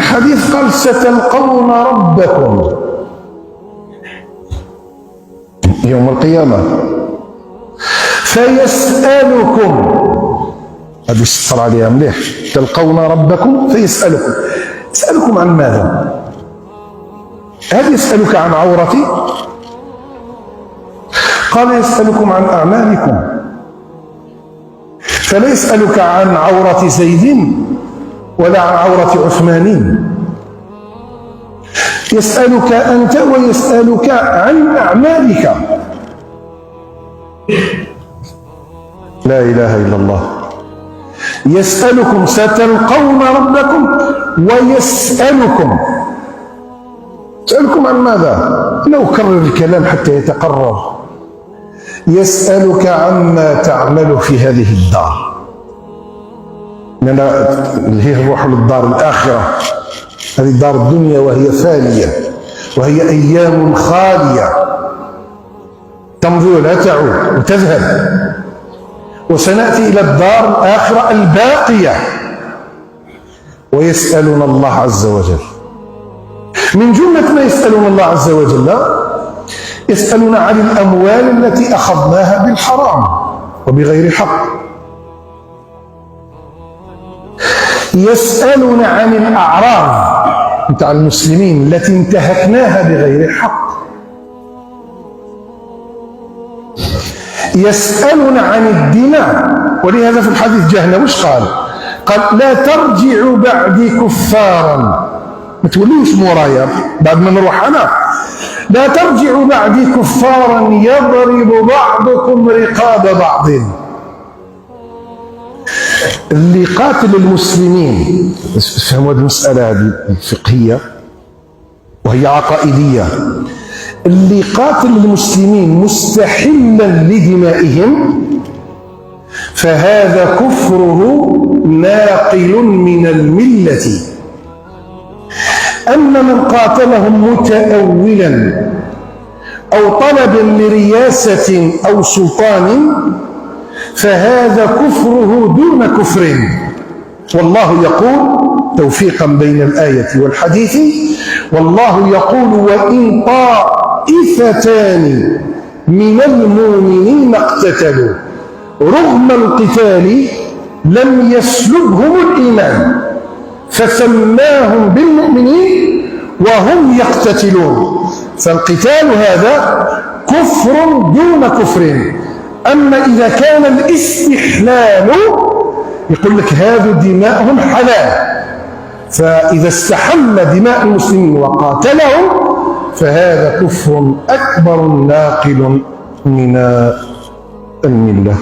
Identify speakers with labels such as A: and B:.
A: الحديث قال ستلقون ربكم يوم القيامة فيسألكم، هذه السطر عليها مليح، تلقون ربكم فيسألكم. يسألكم عن ماذا؟ هل يسألك عن عورتي؟ قال يسألكم عن أعمالكم، فلا يسألك عن عورة زيد ولا عن عورة عثمان، يسألك أنت ويسألك عن أعمالك. لا إله إلا الله. يسألكم، ستلقون ربكم ويسألكم. يسألكم عن ماذا؟ أنا أكرر الكلام حتى يتقرر. يسألك عما تعمل في هذه الدار، لأن هي الروح للدار الآخرة. هذه دار الدنيا وهي فانية، وهي أيام خالية تمضي ولا تعود وتذهب، وسنأتي إلى الدار الآخرة الباقية. ويسألون الله عز وجل. من جملة ما يسألون الله عز وجل يسألون عن الأموال التي أخذناها بالحرام وبغير حق. يسألون عن الأعراض متاع المسلمين التي انتهكناها بغير حق. يسألون عن الدماء، ولهذا في الحديث جاءنا وش قال؟ قال لا ترجعوا بعدي كفارا، ما توليوش مورايا بعد ما نروح أنا، لا ترجعوا بعدي كفارا يضرب بعضكم رقاب بعض. اللي قاتل المسلمين، فهموا هذه المسألة هذه الفقهية وهي عقائدية، اللي قاتل المسلمين مستحلا لدمائهم فهذا كفره ناقل من الملة. أما من قاتلهم متأولا أو طلبا لرياسة أو سلطان فهذا كفره دون كفر. والله يقول توفيقا بين الآية والحديث، والله يقول وإن طائفتان من المؤمنين اقتتلوا رغم القتال لم يسلبهم الإيمان فسماهم بالمؤمنين وهم يقتتلون. فالقتال هذا كفر دون كفر. أما إذا كان الاستحلال يقول لك هذه دماءهم حلال، فإذا استحل دماء المسلمين وقاتلهم فهذا كفر أكبر ناقل من الملة.